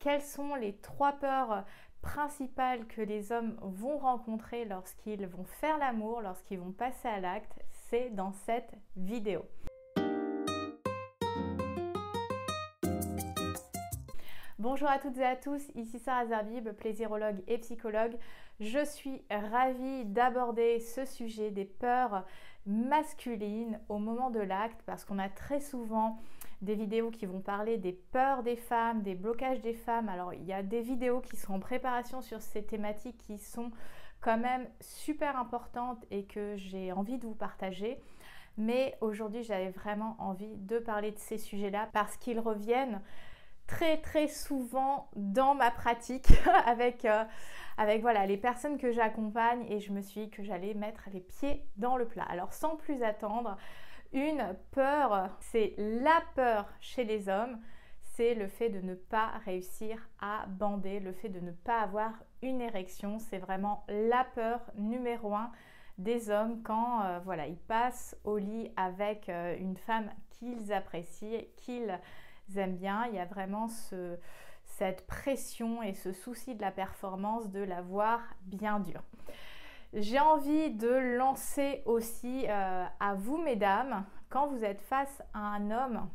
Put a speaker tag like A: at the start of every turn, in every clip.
A: quelles sont les 3 peurs principales que les hommes vont rencontrer lorsqu'ils vont faire l'amour, lorsqu'ils vont passer à l'acte, c'est dans cette vidéo. Bonjour à toutes et à tous, ici Sarah Zerbib, plaisirologue et psychologue. Je suis ravie d'aborder ce sujet des peurs masculines au moment de l'acte parce qu'on a très souvent des vidéos qui vont parler des peurs des femmes, des blocages des femmes. Alors il y a des vidéos qui sont en préparation sur ces thématiques qui sont quand même super importantes et que j'ai envie de vous partager. Mais aujourd'hui j'avais vraiment envie de parler de ces sujets-là parce qu'ils reviennent très souvent dans ma pratique avec voilà, les personnes que j'accompagne et je me suis dit que j'allais mettre les pieds dans le plat. Alors sans plus attendre, une peur, c'est la peur chez les hommes, c'est le fait de ne pas réussir à bander, le fait de ne pas avoir une érection. C'est vraiment la peur numéro 1 des hommes quand voilà, ils passent au lit avec une femme qu'ils apprécient, qu'ils aiment bien. Il y a vraiment cette pression et ce souci de la performance, de la voir bien dure. J'ai envie de lancer aussi à vous mesdames, quand vous êtes face à un homme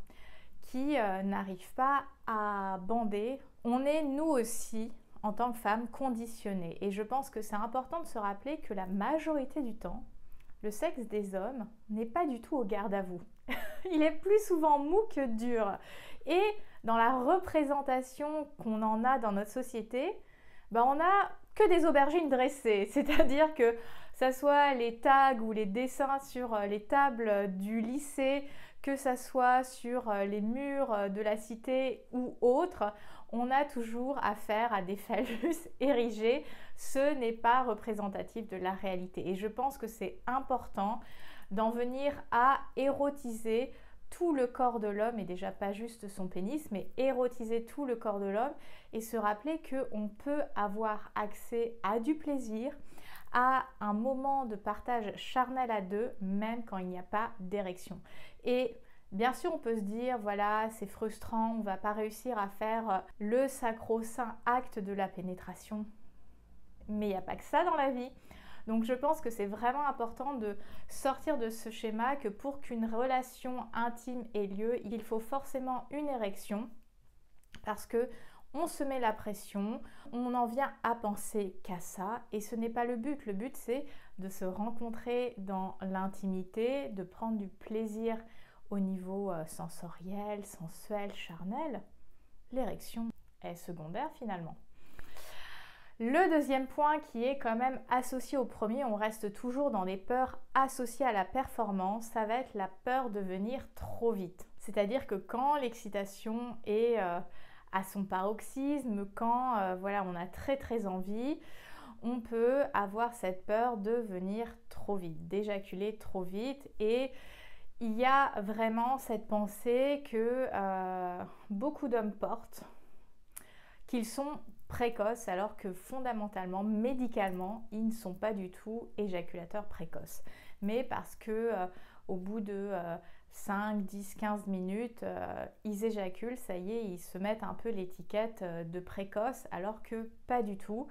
A: qui n'arrive pas à bander, on est nous aussi en tant que femmes conditionnés et je pense que c'est important de se rappeler que la majorité du temps, le sexe des hommes n'est pas du tout au garde à vous. Il est plus souvent mou que dur. Et dans la représentation qu'on en a dans notre société, on n'a que des aubergines dressées. C'est-à-dire que ça soit les tags ou les dessins sur les tables du lycée, que ça soit sur les murs de la cité ou autre, on a toujours affaire à des phallus érigés. Ce n'est pas représentatif de la réalité. Et je pense que c'est important d'en venir à érotiser tout le corps de l'homme, et déjà pas juste son pénis, mais érotiser tout le corps de l'homme et se rappeler qu'on peut avoir accès à du plaisir, à un moment de partage charnel à deux, même quand il n'y a pas d'érection. Et bien sûr, on peut se dire, voilà, c'est frustrant, on ne va pas réussir à faire le sacro-saint acte de la pénétration. Mais il n'y a pas que ça dans la vie. Donc je pense que c'est vraiment important de sortir de ce schéma que pour qu'une relation intime ait lieu, il faut forcément une érection parce que on se met la pression, on en vient à penser qu'à ça et ce n'est pas le but. Le but c'est de se rencontrer dans l'intimité, de prendre du plaisir au niveau sensoriel, sensuel, charnel. L'érection est secondaire finalement. Le deuxième point qui est quand même associé au premier, on reste toujours dans des peurs associées à la performance, ça va être la peur de venir trop vite. C'est-à-dire que quand l'excitation est à son paroxysme, quand voilà, on a très envie, on peut avoir cette peur de venir trop vite, d'éjaculer trop vite et il y a vraiment cette pensée que beaucoup d'hommes portent, qu'ils sont précoces alors que fondamentalement, médicalement, ils ne sont pas du tout éjaculateurs précoces. Mais parce que au bout de 5, 10, 15 minutes, ils éjaculent, ça y est, ils se mettent un peu l'étiquette de précoce alors que pas du tout.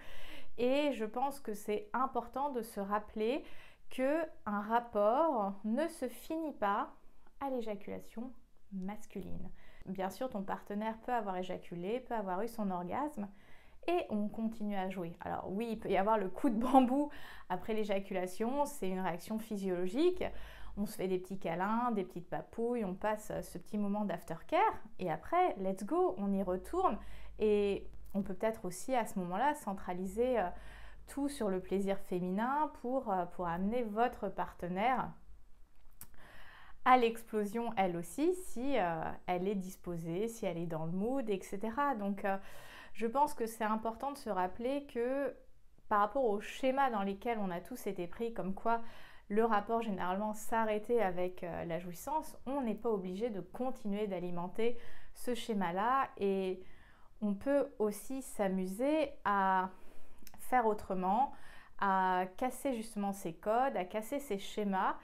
A: Et je pense que c'est important de se rappeler qu'un rapport ne se finit pas à l'éjaculation masculine. Bien sûr, ton partenaire peut avoir éjaculé, peut avoir eu son orgasme et on continue à jouer. Alors oui, il peut y avoir le coup de bambou après l'éjaculation, c'est une réaction physiologique. On se fait des petits câlins, des petites papouilles, on passe ce petit moment d'aftercare et après, let's go, on y retourne et on peut peut-être aussi à ce moment-là centraliser tout sur le plaisir féminin pour amener votre partenaire à l'explosion elle aussi si elle est disposée, si elle est dans le mood, etc. Donc je pense que c'est important de se rappeler que par rapport aux schémas dans lesquels on a tous été pris, comme quoi le rapport généralement s'arrêtait avec la jouissance, on n'est pas obligé de continuer d'alimenter ce schéma-là et on peut aussi s'amuser à faire autrement, à casser justement ces codes, à casser ces schémas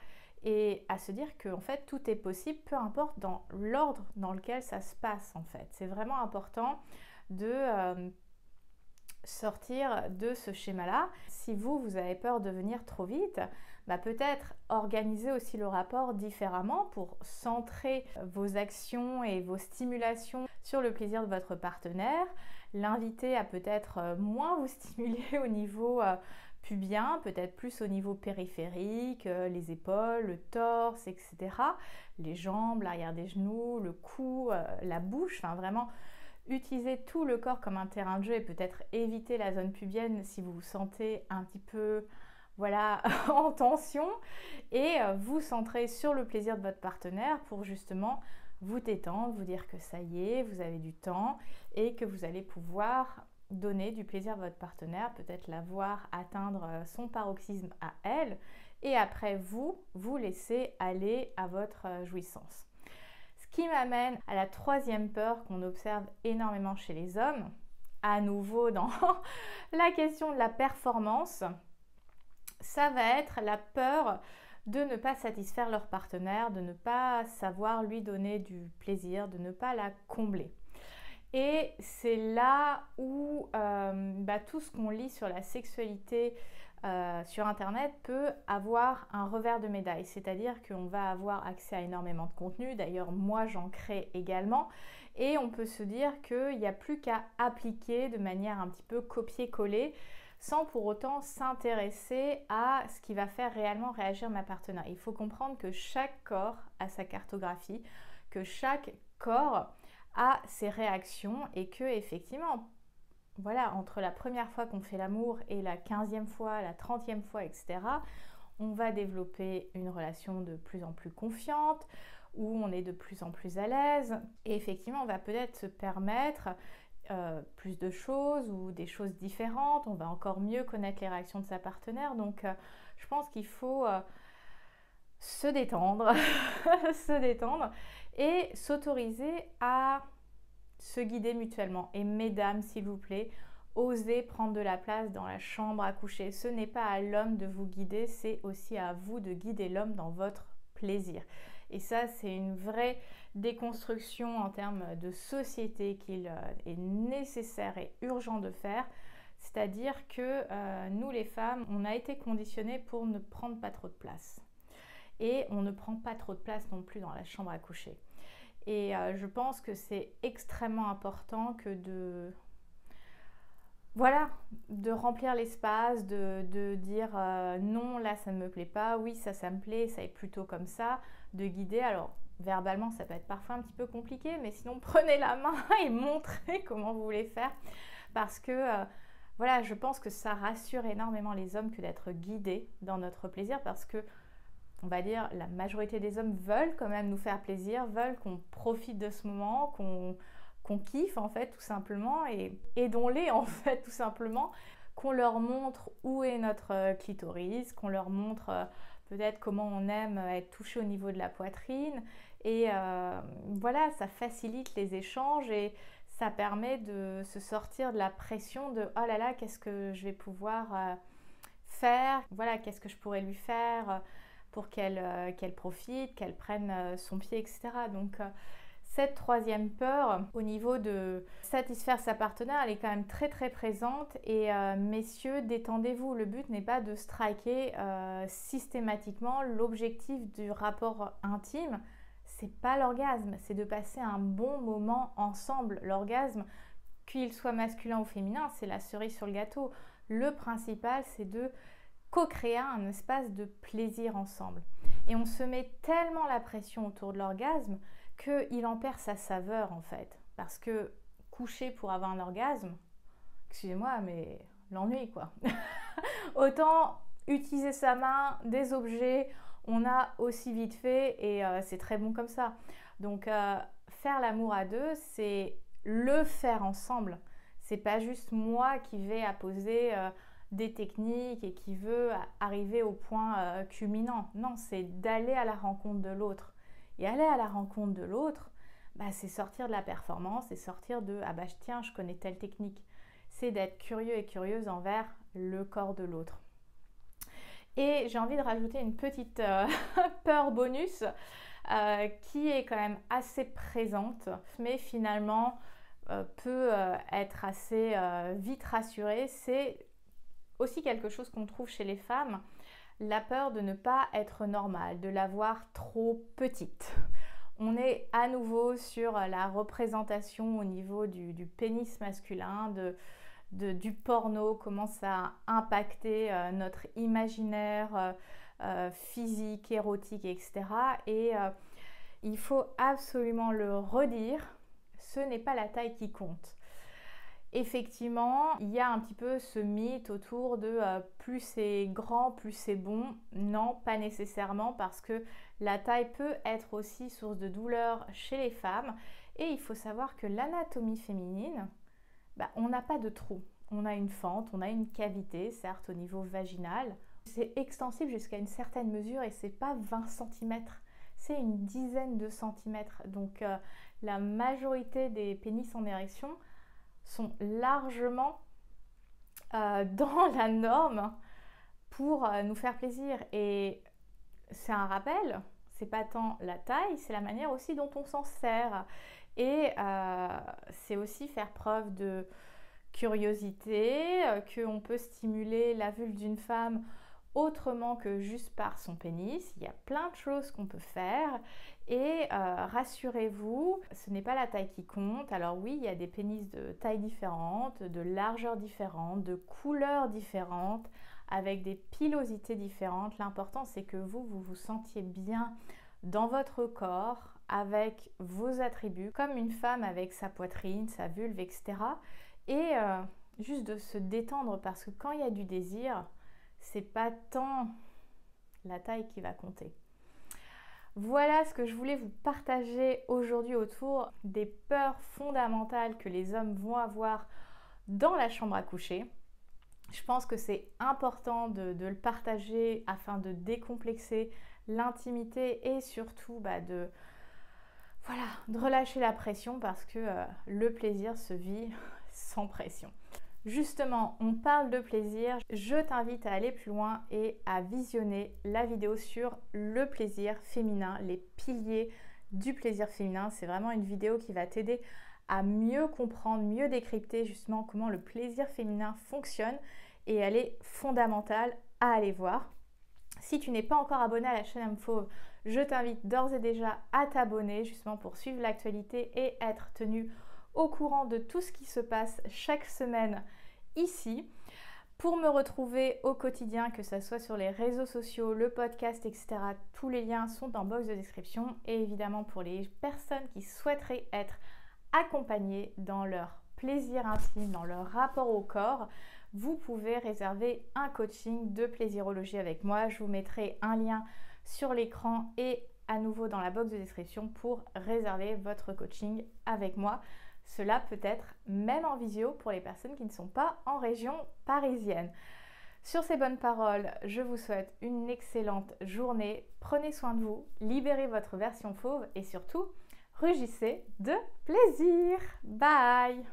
A: et à se dire que en fait tout est possible, peu importe dans l'ordre dans lequel ça se passe en fait. C'est vraiment important de sortir de ce schéma-là. Si vous avez peur de venir trop vite, peut-être organiser aussi le rapport différemment pour centrer vos actions et vos stimulations sur le plaisir de votre partenaire, l'inviter à peut-être moins vous stimuler au niveau pubien, peut-être plus au niveau périphérique, les épaules, le torse, etc. Les jambes, l'arrière des genoux, le cou, la bouche, enfin vraiment utiliser tout le corps comme un terrain de jeu et peut-être éviter la zone pubienne si vous vous sentez un petit peu en tension et vous centrer sur le plaisir de votre partenaire pour justement vous détendre, vous dire que ça y est, vous avez du temps et que vous allez pouvoir donner du plaisir à votre partenaire, peut-être la voir atteindre son paroxysme à elle et après vous laisser aller à votre jouissance. Ce qui m'amène à la troisième peur qu'on observe énormément chez les hommes, à nouveau dans la question de la performance, ça va être la peur de ne pas satisfaire leur partenaire, de ne pas savoir lui donner du plaisir, de ne pas la combler. Et c'est là où tout ce qu'on lit sur la sexualité sur internet peut avoir un revers de médaille, c'est-à-dire qu'on va avoir accès à énormément de contenu, d'ailleurs moi j'en crée également, et on peut se dire qu'il n'y a plus qu'à appliquer de manière un petit peu copier-coller sans pour autant s'intéresser à ce qui va faire réellement réagir ma partenaire. Il faut comprendre que chaque corps a sa cartographie, que chaque corps a ses réactions et que effectivement, entre la première fois qu'on fait l'amour et la 15e fois, la 30e fois, etc., on va développer une relation de plus en plus confiante, où on est de plus en plus à l'aise. Et effectivement, on va peut-être se permettre plus de choses ou des choses différentes. On va encore mieux connaître les réactions de sa partenaire. Donc, je pense qu'il faut se détendre, se détendre et s'autoriser à se guider mutuellement. Et mesdames, s'il vous plaît, osez prendre de la place dans la chambre à coucher. Ce n'est pas à l'homme de vous guider, c'est aussi à vous de guider l'homme dans votre plaisir. Et ça, c'est une vraie déconstruction en termes de société qu'il est nécessaire et urgent de faire. C'est-à-dire que nous, les femmes, on a été conditionnées pour ne prendre pas trop de place. Et on ne prend pas trop de place non plus dans la chambre à coucher. Et je pense que c'est extrêmement important que de remplir l'espace, de dire non, là ça ne me plaît pas, oui ça me plaît, ça est plutôt comme ça, de guider. Alors verbalement ça peut être parfois un petit peu compliqué, mais sinon prenez la main et montrez comment vous voulez faire, parce que je pense que ça rassure énormément les hommes que d'être guidés dans notre plaisir, parce que on va dire, la majorité des hommes veulent quand même nous faire plaisir, veulent qu'on profite de ce moment, qu'on kiffe en fait tout simplement, et aidons-les en fait tout simplement, qu'on leur montre où est notre clitoris, qu'on leur montre peut-être comment on aime être touché au niveau de la poitrine, et ça facilite les échanges et ça permet de se sortir de la pression de oh là là, qu'est-ce que je vais pouvoir faire, qu'est-ce que je pourrais lui faire pour qu'elle profite, qu'elle prenne son pied, etc. Donc cette troisième peur au niveau de satisfaire sa partenaire, elle est quand même très très présente. Et messieurs, détendez-vous. Le but n'est pas de striker systématiquement. L'objectif du rapport intime, c'est pas l'orgasme, c'est de passer un bon moment ensemble. L'orgasme, qu'il soit masculin ou féminin, c'est la cerise sur le gâteau. Le principal, c'est de co-créer un espace de plaisir ensemble. Et on se met tellement la pression autour de l'orgasme qu'il en perd sa saveur en fait. Parce que coucher pour avoir un orgasme, excusez-moi, mais l'ennui quoi. Autant utiliser sa main, des objets, on a aussi vite fait et c'est très bon comme ça. Donc faire l'amour à deux, c'est le faire ensemble. C'est pas juste moi qui vais apposer des techniques et qui veut arriver au point culminant. Non, c'est d'aller à la rencontre de l'autre. Et aller à la rencontre de l'autre, c'est sortir de la performance, c'est sortir de « ah tiens, je connais telle technique ». C'est d'être curieux et curieuse envers le corps de l'autre. Et j'ai envie de rajouter une petite peur bonus qui est quand même assez présente, mais finalement peut être assez vite rassuré, c'est aussi quelque chose qu'on trouve chez les femmes, la peur de ne pas être normale, de la voir trop petite. On est à nouveau sur la représentation au niveau du pénis masculin, du porno, comment ça a impacté notre imaginaire physique, érotique, etc. Et il faut absolument le redire, ce n'est pas la taille qui compte. Effectivement, il y a un petit peu ce mythe autour de plus c'est grand, plus c'est bon. Non, pas nécessairement, parce que la taille peut être aussi source de douleur chez les femmes. Et il faut savoir que l'anatomie féminine, on n'a pas de trou. On a une fente, on a une cavité, certes au niveau vaginal. C'est extensible jusqu'à une certaine mesure et c'est pas 20 cm, c'est une dizaine de centimètres. Donc la majorité des pénis en érection sont largement dans la norme pour nous faire plaisir. Et c'est un rappel, c'est pas tant la taille, c'est la manière aussi dont on s'en sert. Et c'est aussi faire preuve de curiosité, qu'on peut stimuler la vulve d'une femme autrement que juste par son pénis. Il y a plein de choses qu'on peut faire et rassurez-vous, ce n'est pas la taille qui compte. Alors oui, il y a des pénis de tailles différentes, de largeurs différentes, de couleurs différentes, avec des pilosités différentes. L'important, c'est que vous vous sentiez bien dans votre corps, avec vos attributs, comme une femme avec sa poitrine, sa vulve, etc. Et juste de se détendre, parce que quand il y a du désir, c'est pas tant la taille qui va compter. Voilà ce que je voulais vous partager aujourd'hui autour des peurs fondamentales que les hommes vont avoir dans la chambre à coucher. Je pense que c'est important de le partager afin de décomplexer l'intimité et surtout de relâcher la pression, parce que le plaisir se vit sans pression. Justement, on parle de plaisir, je t'invite à aller plus loin et à visionner la vidéo sur le plaisir féminin, les piliers du plaisir féminin. C'est vraiment une vidéo qui va t'aider à mieux comprendre, mieux décrypter justement comment le plaisir féminin fonctionne, et elle est fondamentale à aller voir. Si tu n'es pas encore abonné à la chaîne Âme Fauve, je t'invite d'ores et déjà à t'abonner justement pour suivre l'actualité et être tenu au courant de tout ce qui se passe chaque semaine ici. Pour me retrouver au quotidien, que ce soit sur les réseaux sociaux, le podcast, etc., tous les liens sont en box de description. Et évidemment, pour les personnes qui souhaiteraient être accompagnées dans leur plaisir intime, dans leur rapport au corps, vous pouvez réserver un coaching de plaisirologie avec moi. Je vous mettrai un lien sur l'écran et à nouveau dans la box de description pour réserver votre coaching avec moi. Cela peut être même en visio pour les personnes qui ne sont pas en région parisienne. Sur ces bonnes paroles, je vous souhaite une excellente journée. Prenez soin de vous, libérez votre version fauve et surtout, rugissez de plaisir. Bye!